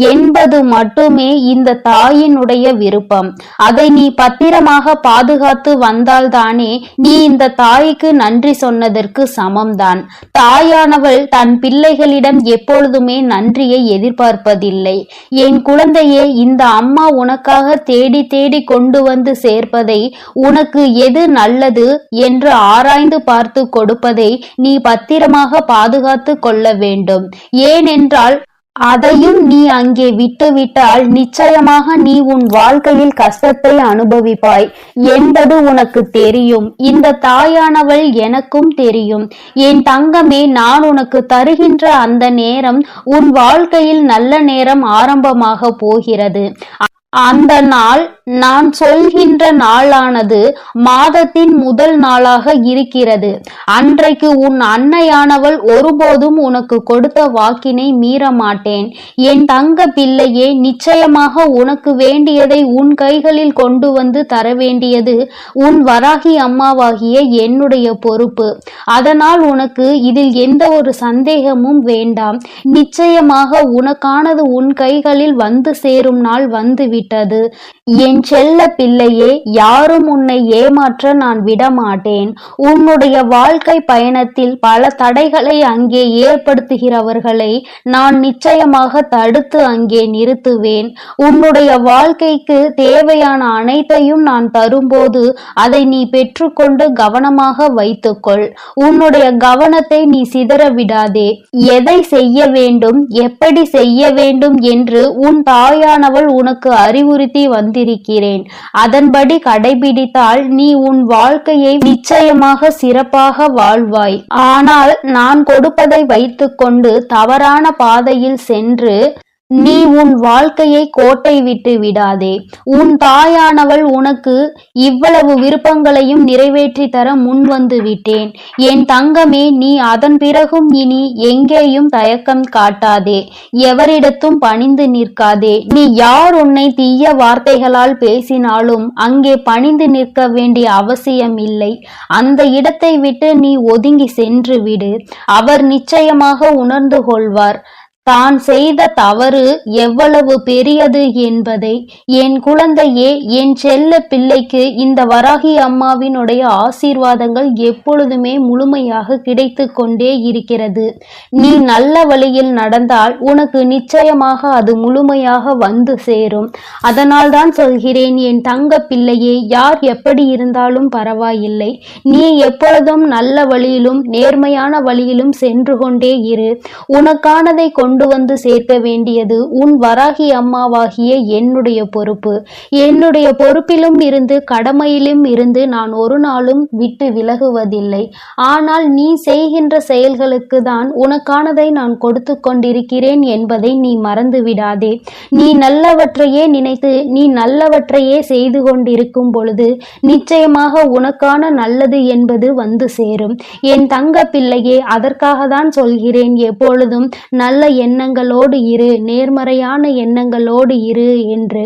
என்பது மட்டுமே இந்த தாயினுடைய விருப்பம். அதை நீ பத்திரமாக பாதுகாத்து வந்தால்தானே நீ இந்த தாய்க்கு நன்றி சொன்னதற்கு சமம்தான். தாயானவள் தன் பிள்ளைகளிடம் எப்பொழுதுமே நன்றியை எதிர்பார்ப்பதில்லை. என் குழந்தையே, இந்த அம்மா உனக்காக தேடி தேடி கொண்டு வந்து சேர்ப்பதை, உனக்கு எது நல்லது என்று ஆராய்ந்து பார்த்து கொடுப்பதை நீ பத்திரமாக பாதுகாத்து கொள்ள வேண்டும். ஏனென்றால் அதையும் நீ அங்கே விட்டுவிட்டால் நிச்சயமாக நீ உன் வாழ்க்கையில் கஷ்டத்தை அனுபவிப்பாய் என்பது உனக்கு தெரியும். இந்த தாயானவள் எனக்கும் தெரியும். என் தங்கமே, நான் உனக்கு தருகின்ற அந்த நேரம் உன் வாழ்க்கையில் நல்ல நேரம் ஆரம்பமாக போகிறது. அந்த நாள் நான் சொல்கின்ற நாளானது மாதத்தின் முதல் நாளாக இருக்கிறது. அன்றைக்கு உன் அன்னையானவள் ஒருபோதும் உனக்கு கொடுத்த வாக்கினை மீற மாட்டேன். என் தங்க பிள்ளையே, நிச்சயமாக உனக்கு வேண்டியதை உன் கைகளில் கொண்டு வந்து தர வேண்டியது உன் வராகி அம்மாவாகிய என்னுடைய பொறுப்பு. அதனால் உனக்கு இதில் எந்த ஒரு சந்தேகமும் வேண்டாம். நிச்சயமாக உனக்கானது உன் கைகளில் வந்து சேரும் நாள் வந்துவிட்டது. என் செல்ல பிள்ளையே, யாரும் உன்னை ஏமாற்ற நான் விடமாட்டேன். உன்னுடைய வாழ்க்கை பயணத்தில் பல தடைகளை அங்கே ஏற்படுத்துகிறவர்களை நான் நிச்சயமாக தடுத்து அங்கே நிறுத்துவேன். உன்னுடைய வாழ்க்கைக்கு தேவையான அனைத்தையும் நான் தரும்போது அதை நீ பெற்றுக்கொண்டு கவனமாக வைத்துக்கொள். உன்னுடைய கவனத்தை நீ சிதற விடாதே. எதை செய்ய வேண்டும், எப்படி செய்ய வேண்டும் என்று உன் தாயானவள் உனக்கு அறிவுறுத்தி வந்திருக்கிறேன். அதன்படி கடைபிடித்தால் நீ உன் வாழ்க்கையை நிச்சயமாக சிறப்பாக வாழ்வாய். ஆனால் நான் கொடுப்பதை வைத்துக்கொண்டு தவறான பாதையில் சென்று நீ உன் வாழ்க்கையை கோட்டை விட்டு விடாதே. உன் தாயானவள் உனக்கு இவ்வளவு விருப்பங்களையும் நிறைவேற்றி தர முன் வந்து விட்டேன். என் தங்கமே, நீ அதன் பிறகும் இனி எங்கேயும் தயக்கம் காட்டாதே. எவரிடத்தும் பணிந்து நிற்காதே. நீ யார் உன்னை தீய வார்த்தைகளால் பேசினாலும் அங்கே பணிந்து நிற்க வேண்டிய அவசியம் இல்லை. அந்த இடத்தை விட்டு நீ ஒதுங்கி சென்று விடு. அவர் நிச்சயமாக உணர்ந்து கொள்வார் தான் செய்த தவறு எவ்வளவு பெரியது என்பதை. என் குழந்தையே, என் செல்ல பிள்ளைக்கு இந்த வராகி அம்மாவினுடைய ஆசீர்வாதங்கள் எப்பொழுதுமே முழுமையாக கிடைத்து கொண்டே இருக்கிறது. நீ நல்ல வழியில் நடந்தால் உனக்கு நிச்சயமாக அது முழுமையாக வந்து சேரும். அதனால் தான் சொல்கிறேன், என் தங்க பிள்ளையே, யார் எப்படி இருந்தாலும் பரவாயில்லை. நீ எப்பொழுதும் நல்ல வழியிலும் நேர்மையான வழியிலும் சென்று கொண்டே இரு. உனக்கானதை கொண்டு வந்து சேர்க்க வேண்டியது உன் வராகி அம்மாவாகிய என்னுடைய பொறுப்பு. என்னுடைய பொறுப்பிலும் இருந்து கடமையிலும் இருந்து நான் ஒரு நாளும் விட்டு விலகுவதில்லை. ஆனால் நீ செய்கின்ற செயல்களுக்கு தான் உனக்கானதை நான் கொடுத்து கொண்டிருக்கிறேன் என்பதை நீ மறந்து விடாதே. நீ நல்லவற்றையே நினைத்து நீ நல்லவற்றையே செய்து கொண்டிருக்கும் பொழுது நிச்சயமாக உனக்கான நல்லது என்பது வந்து சேரும். என் தங்க பிள்ளையே, அதற்காக தான் சொல்கிறேன், எப்பொழுதும் நல்ல எண்ணங்களோடு இரு, நேர்மறையான எண்ணங்களோடு இரு என்று.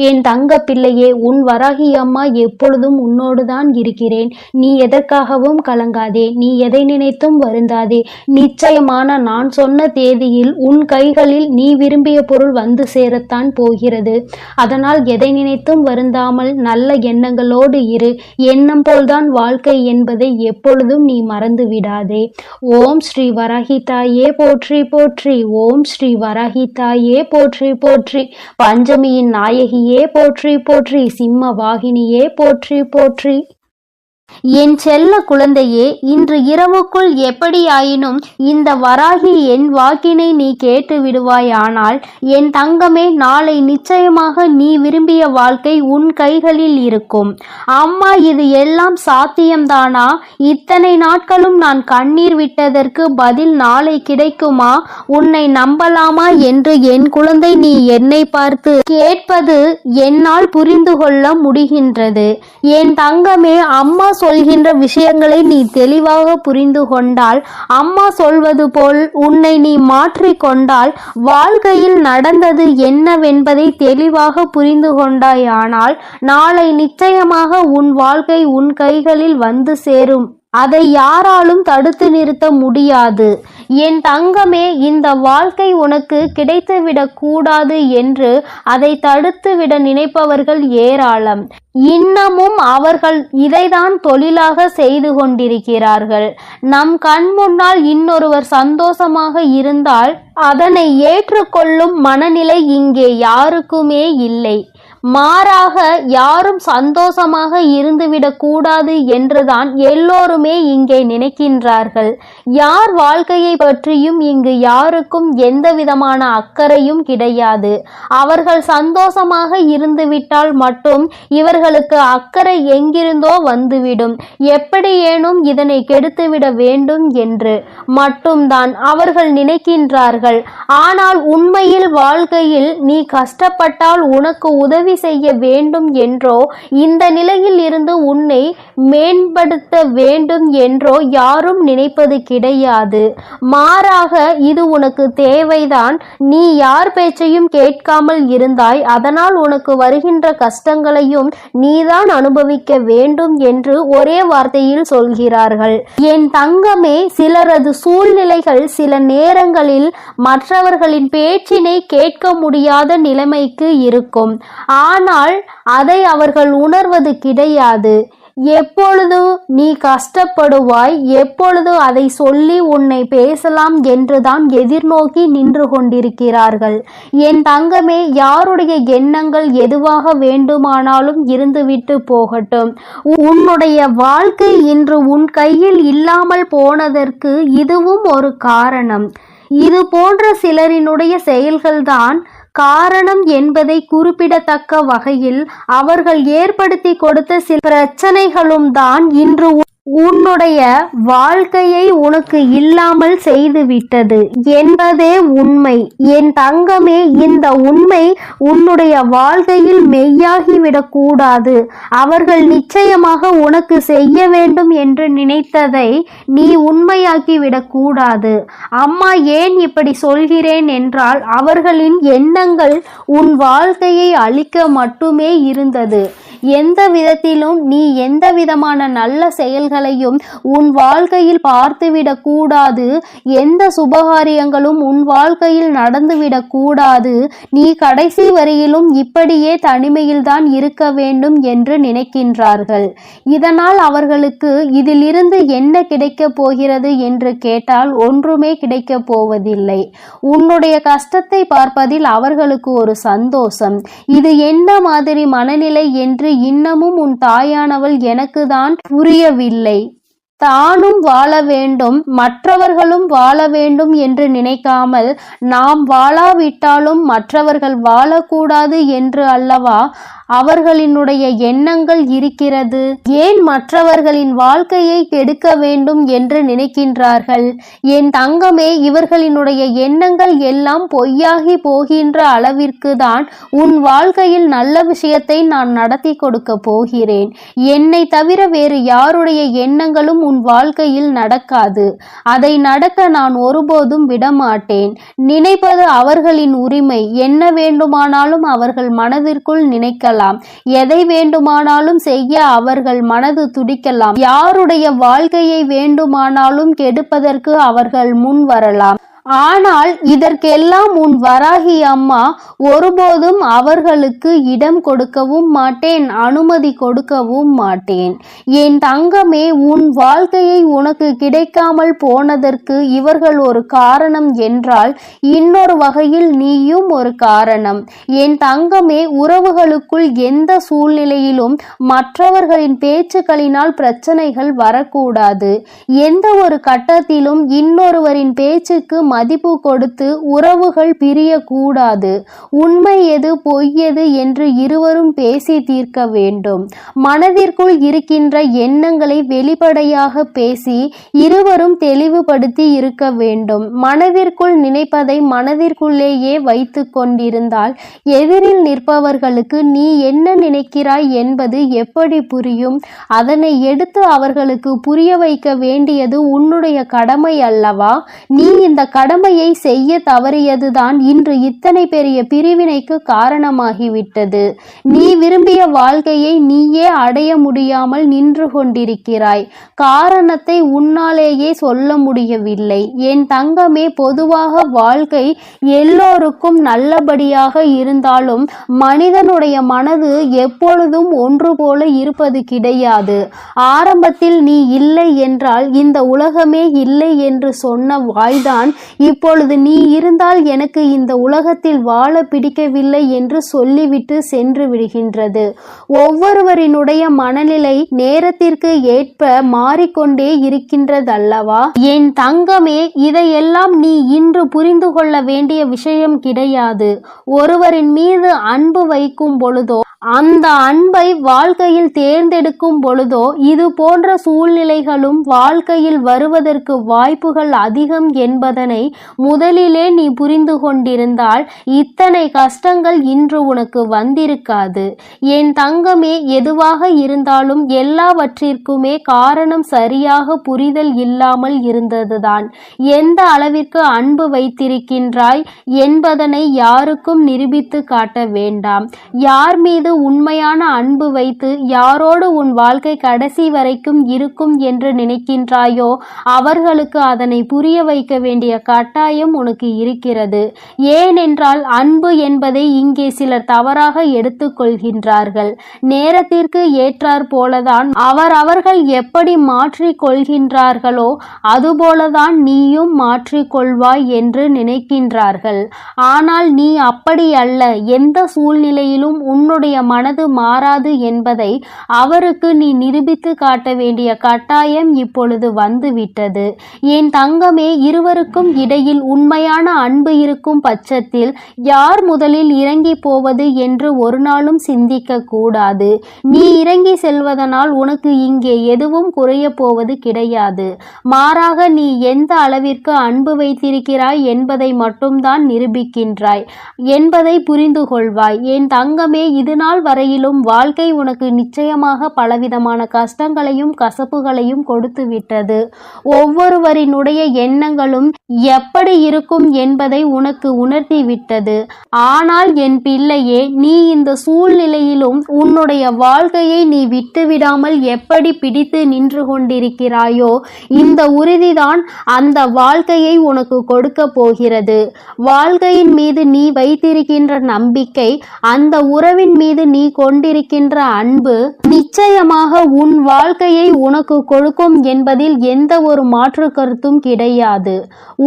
என் தங்க பிள்ளையே, உன் வராகி அம்மா எப்பொழுதும் உன்னோடு தான் இருக்கிறேன். நீ எதற்காகவும் கலங்காதே. நீ எதை நினைத்தும் வருந்தாதே. நிச்சயமான நான் சொன்ன தேதியில் உன் கைகளில் நீ விரும்பிய பொருள் வந்து சேரத்தான் போகிறது. அதனால் எதை நினைத்தும் வருந்தாமல் நல்ல எண்ணங்களோடு இரு. எண்ணம் போல்தான் வாழ்க்கை என்பதை எப்பொழுதும் நீ மறந்து விடாதே. ஓம் ஸ்ரீ வராகி தாயே போற்றி போற்றி. ஓம் ஸ்ரீ வராகி தாயே போற்றி போற்றி. பஞ்சமியின் நாயகியே போற்றி போற்றி. சிம்ம வாகினியே போற்றி போற்றி. என் செல்ல குழந்தையே, இன்று இரவுக்குள் எப்படியாயினும் இந்த வராகி என் வாக்கினை நீ கேட்டு விடுவாயானால் என் தங்கமே, நாளை நிச்சயமாக நீ விரும்பிய வாழ்க்கை உன் கைகளில் இருக்கும். அம்மா, இது எல்லாம் சாத்தியம்தானா? இத்தனை நாட்களும் நான் கண்ணீர் விட்டதற்கு பதில் நாளை கிடைக்குமா? உன்னை நம்பலாமா என்று என் குழந்தை நீ என்னை பார்த்து கேட்பது என்னால் புரிந்து கொள்ள முடிகின்றது. என் தங்கமே, அம்மா சொல்கின்ற விஷயங்களை நீ தெளிவாக புரிந்து கொண்டால், அம்மா சொல்வது போல் உன்னை நீ மாற்றிக்கொண்டால், வாழ்க்கையில் நடந்தது என்னவென்பதை தெளிவாக புரிந்து கொண்டாயானால் நாளை நிச்சயமாக உன் வாழ்க்கை உன் கைகளில் வந்து சேரும். அதை யாராலும் தடுத்து நிறுத்த முடியாது. என் தங்கமே, இந்த வாழ்க்கை உனக்கு கிடைத்துவிடக் கூடாது என்று அதை தடுத்துவிட நினைப்பவர்கள் ஏராளம். இன்னமும் அவர்கள் இதைதான் தொழிலாக செய்து கொண்டிருக்கிறார்கள். நம் கண் முன்னால் இன்னொருவர் சந்தோஷமாக இருந்தால் அதனை ஏற்றுக்கொள்ளும் மனநிலை இங்கே யாருக்குமே இல்லை. மாறாக யாரும் சந்தோஷமாக இருந்துவிடக் கூடாது என்றுதான் எல்லோருமே இங்கே நினைக்கின்றார்கள். யார் வாழ்க்கையை பற்றியும் இங்கு யாருக்கும் எந்த விதமான அக்கறையும் கிடையாது. அவர்கள் சந்தோஷமாக இருந்துவிட்டால் மட்டும் இவர்களுக்கு அக்கறை எங்கிருந்தோ வந்துவிடும். எப்படியேனும் இதனை கெடுத்துவிட வேண்டும் என்று மட்டும்தான் அவர்கள் நினைக்கின்றார்கள். ஆனால் உண்மையில் வாழ்க்கையில் நீ கஷ்டப்பட்டால் உனக்கு உதவி செய்ய வேண்டும் என்றோ, இந்த நிலையில் இருந்து உன்னை மேம்படுத்த வேண்டும் என்றோ யாரும் நினைப்பது கிடையாது. மாறாக இது உனக்கு தேவைதான். நீ யார் பேச்சையும் கேட்காமல் இருந்தாய், அதனால் உனக்கு வருகின்ற கஷ்டங்களையும் நீதான் அனுபவிக்க வேண்டும் என்று ஒரே வார்த்தையில் சொல்கிறார்கள். என் தங்கமே, சிலரது சூழ்நிலைகள் சில நேரங்களில் மற்றவர்களின் பேச்சினை கேட்க முடியாத நிலைமைக்கு இருக்கும். ஆனால் அதை அவர்கள் உணர்வது கிடையாது. எப்பொழுது நீ கஷ்டப்படுவாய், எப்பொழுது அதை சொல்லி உன்னை பேசலாம் என்றுதான் எதிர்நோக்கி நின்று கொண்டிருக்கிறார்கள். என் தங்கமே, யாருடைய எண்ணங்கள் எதுவாக வேண்டுமானாலும் இருந்துவிட்டு போகட்டும். உன்னுடைய வாழ்க்கை இன்று உன் கையில் இல்லாமல் போனதற்கு இதுவும் ஒரு காரணம். இது போன்ற சிலரினுடைய செயல்கள்தான் காரணம் என்பதை குறிப்பிடத்தக்க வகையில் அவர்கள் ஏற்படுத்தி கொடுத்த சில பிரச்சனைகளும் தான் இன்று உன்னுடைய வாழ்க்கையை உனக்கு இல்லாமல் செய்துவிட்டது என்பதே உண்மை. என் தங்கமே, இந்த உண்மை உன்னுடைய வாழ்க்கையில் மெய்யாகிவிடக் கூடாது. அவர்கள் நிச்சயமாக உனக்கு செய்ய வேண்டும் என்று நினைத்ததை நீ உண்மையாக்கிவிடக் கூடாது. அம்மா ஏன் இப்படி சொல்கிறேன் என்றால், அவர்களின் எண்ணங்கள் உன் வாழ்க்கையை அழிக்க மட்டுமே இருந்தது. எந்த விதத்திலும் நீ எந்த விதமான நல்ல செயல்களையும் உன் வாழ்க்கையில் பார்த்துவிடக் கூடாது. எந்த சுபகாரியங்களும் உன் வாழ்க்கையில் நடந்துவிடக் கூடாது. நீ கடைசி வரையிலும் இப்படியே தனிமையில்தான் இருக்க வேண்டும் என்று நினைக்கின்றார்கள். இதனால் அவர்களுக்கு இதிலிருந்து என்ன கிடைக்கப் போகிறது என்று கேட்டால் ஒன்றுமே கிடைக்கப் போவதில்லை. உன்னுடைய கஷ்டத்தை பார்ப்பதில் அவர்களுக்கு ஒரு சந்தோஷம். இது என்ன மாதிரி மனநிலை என்று இன்னமும் உன் தாயானவள் எனக்கு தான் புரியவில்லை. தானும் வாழ வேண்டும், மற்றவர்களும் வாழ வேண்டும் என்று நினைக்காமல், நாம் வாழாவிட்டாலும் மற்றவர்கள் வாழக்கூடாது என்று அல்லவா அவர்களினுடைய எண்ணங்கள் இருக்கிறது. ஏன் மற்றவர்களின் வாழ்க்கையை கெடுக்க வேண்டும் என்று நினைக்கின்றார்கள்? என் தங்கமே, இவர்களினுடைய எண்ணங்கள் எல்லாம் பொய்யாகி போகின்ற அளவிற்கு தான் உன் வாழ்க்கையில் நல்ல விஷயத்தை நான் நடத்தி கொடுக்க போகிறேன். என்னை தவிர வேறு யாருடைய எண்ணங்களும் உன் வாழ்க்கையில் நடக்காது. அதை நடக்க நான் ஒருபோதும் விடமாட்டேன். நினைப்பது அவர்களின் உரிமை. என்ன வேண்டுமானாலும் அவர்கள் மனதிற்குள் நினைக்கலாம். எதை வேண்டுமானாலும் செய்ய அவர்கள் மனது துடிக்கலாம். யாருடைய வாழ்க்கையை வேண்டுமானாலும் கெடுப்பதற்கு அவர்கள் முன் வரலாம். ஆனால் இதற்கெல்லாம் உன் வராகி அம்மா ஒருபோதும் அவர்களுக்கு இடம் கொடுக்கவும் மாட்டேன், அனுமதி கொடுக்கவும் மாட்டேன். என் தங்கமே, உன் வாழ்க்கையை உனக்கு கிடைக்காமல் போனதற்கு இவர்கள் ஒரு காரணம் என்றால், இன்னொரு வகையில் நீயும் ஒரு காரணம். என் தங்கமே, உறவுகளுக்குள் எந்த சூழ்நிலையிலும் மற்றவர்களின் பேச்சுக்களினால் பிரச்சனைகள் வரக்கூடாது. எந்த ஒரு கட்டத்திலும் இன்னொருவரின் பேச்சுக்கு மதிப்பு கொடுத்து உறவுகள் பிரியக்கூடாது. உண்மை எது பொய் எது என்று இருவரும் பேசி தீர்க்க வேண்டும். மனதிற்குள் இருக்கின்ற எண்ணங்களை வெளிப்படையாக பேசி இருவரும் தெளிவுபடுத்தி இருக்க வேண்டும். மனதிற்குள் நினைப்பதை மனதிற்குள்ளேயே வைத்து கொண்டிருந்தால் எதிரில் நிற்பவர்களுக்கு நீ என்ன நினைக்கிறாய் என்பது எப்படி புரியும்? அதனை எடுத்து அவர்களுக்கு புரிய வைக்க வேண்டியது உன்னுடைய கடமை அல்லவா? நீ இந்த கடமையை செய்ய தவறியதுதான் இன்று இத்தனை பெரிய பிரிவினைக்கு காரணமாகிவிட்டது. நீ விரும்பிய வாழ்க்கையை நீயே அடைய முடியாமல் நின்று கொண்டிருக்கிறாய். காரணத்தை உன்னாலேயே சொல்ல முடியவில்லை. என் தங்கமே, பொதுவாக வாழ்க்கை எல்லோருக்கும் நல்லபடியாக இருந்தாலும் மனிதனுடைய மனது எப்பொழுதும் ஒன்று போல இருப்பது கிடையாது. ஆரம்பத்தில் நீ இல்லை என்றால் இந்த உலகமே இல்லை என்று சொன்ன வாய்தான் இப்பொழுது நீ இருந்தால் எனக்கு இந்த உலகத்தில் வாழ பிடிக்கவில்லை என்று சொல்லிவிட்டு சென்று விடுகின்றது. ஒவ்வொருவரினுடைய மனநிலை நேரத்திற்கு ஏற்ப மாறிக்கொண்டே இருக்கின்றதல்லவா என் தங்கமே. இதையெல்லாம் நீ இன்று புரிந்து கொள்ள வேண்டிய விஷயம் கிடையாது. ஒருவரின் மீது அன்பு வைக்கும் பொழுதோ அந்த அன்பை வாழ்க்கையில் தேர்ந்தெடுக்கும் பொழுதோ இது போன்ற சூழ்நிலைகளும் வாழ்க்கையில் வருவதற்கு வாய்ப்புகள் அதிகம் என்பதனை முதலிலே நீ புரிந்து கொண்டிருந்தால் இத்தனை கஷ்டங்கள் இன்று உனக்கு வந்திருக்காது. என் தங்கமே, எதுவாக இருந்தாலும் எல்லாவற்றிற்குமே காரணம் சரியாக புரிதல் இல்லாமல் இருந்ததுதான். எந்த அளவிற்கு அன்பு வைத்திருக்கின்றாய் என்பதனை யாருக்கும் நிரூபித்து காட்ட வேண்டாம். யார் மீது உண்மையான அன்பு வைத்து யாரோடு உன் வாழ்க்கை கடைசி வரைக்கும் இருக்கும் என்று நினைக்கின்றாயோ அவர்களுக்கு அதனை புரிய வைக்க வேண்டிய கட்டாயம் உனக்கு இருக்கிறது. ஏனென்றால் அன்பு என்பதை இங்கே சிலர் தவறாக எடுத்துக்கொள்கின்றார்கள். நேரத்திற்கு ஏற்றாற் போலதான் அவர்கள் எப்படி மாற்றிக் கொள்கின்றார்களோ அதுபோலதான் நீயும் மாற்றிக்கொள்வாய் என்று நினைக்கின்றார்கள். ஆனால் நீ அப்படி அல்ல. எந்த சூழ்நிலையிலும் உன்னுடைய மனது மாறாது என்பதை அவருக்கு நீ நிரூபித்து காட்ட வேண்டிய கட்டாயம் இப்பொழுது வந்துவிட்டது. என் தங்கமே, இருவருக்கும் இடையில் உண்மையான அன்பு இருக்கும் பட்சத்தில் யார் முதலில் இறங்கி போவது என்று ஒரு நாளும் சிந்திக்க கூடாது. நீ இறங்கி செல்வதனால் உனக்கு இங்கே எதுவும் குறைய போவது கிடையாது. மாறாக நீ எந்த அளவிற்கு அன்பு வைத்திருக்கிறாய் என்பதை மட்டும்தான் நிரூபிக்கின்றாய் என்பதை புரிந்து கொள்வாய். என் தங்கமே, இதுநாள் வரையிலும் வாழ்க்கை உனக்கு நிச்சயமாக பலவிதமான கஷ்டங்களையும் கசப்புகளையும் கொடுத்து விட்டது. ஒவ்வொருவரினுடைய எண்ணங்களும் எப்படி இருக்கும் என்பதை உனக்கு உணர்த்தி விட்டது. ஆனால் என் பிள்ளையே, நீ இந்த சூழ்நிலையிலும் உன்னுடைய வாழ்க்கையை நீ விட்டுவிடாமல் எப்படி பிடித்து நின்று கொண்டிருக்கிறாயோ இந்த உறுதிதான் அந்த வாழ்க்கையை உனக்கு கொடுக்க போகிறது. வாழ்க்கையின் மீது நீ வைத்திருக்கின்ற நம்பிக்கை, அந்த உறவின் மீது நீ கொண்டிருக்கின்ற அன்பு நிச்சயமாக உன் வாழ்க்கையை உனக்கு கொடுக்கும் என்பதில் எந்த ஒரு மாற்று கருத்தும் கிடையாது.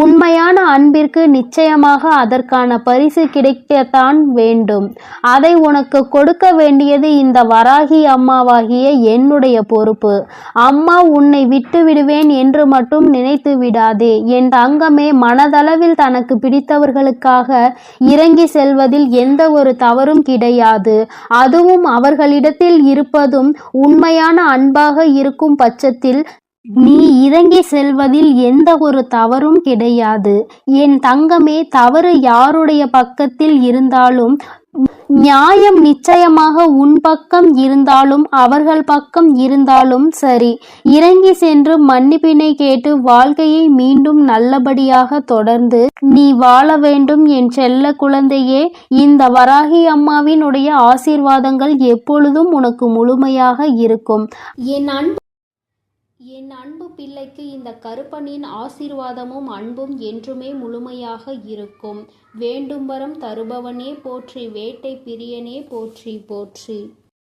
உண்மையான அன்பிற்கு நிச்சயமாக அதற்கான பரிசு கிடைக்கத்தான் வேண்டும். அதை உனக்கு கொடுக்க வேண்டியது இந்த வராகி அம்மாவாகிய என்னுடைய பொறுப்பு. அம்மா உன்னை விட்டு விடுவேன் என்று மட்டும் நினைத்து விடாதே. என் தங்கமே, மனதளவில் தனக்கு பிடித்தவர்களுக்காக இறங்கி செல்வதில் எந்த ஒரு தவறும் கிடையாது. அதுவும் அவர்களிடத்தில் இருப்பதும் உண்மையான அன்பாக இருக்கும் பட்சத்தில் நீ இறங்கி செல்வதில் எந்த ஒரு தவறும் கிடையாது. என் தங்கமே, தவறு யாருடைய பக்கத்தில் இருந்தாலும் நியாயம் நிச்சயமாக உன் பக்கம் இருந்தாலும் அவர்கள் பக்கம் இருந்தாலும் சரி, இறங்கி சென்று மன்னிப்பினை கேட்டு வாழ்க்கையை மீண்டும் நல்லபடியாக தொடர்ந்து நீ வாழ வேண்டும் என் செல்ல குழந்தையே. இந்த வராகி அம்மாவினுடைய ஆசீர்வாதங்கள் எப்பொழுதும் உனக்கு முழுமையாக இருக்கும். என் அன்பு பிள்ளைக்கு இந்த கருப்பனின் ஆசீர்வாதமும் அன்பும் என்றுமே முழுமையாக இருக்கும். வேண்டும் வரம் தருபவனே போற்றி, வேட்டை பிரியனே போற்றி போற்றி.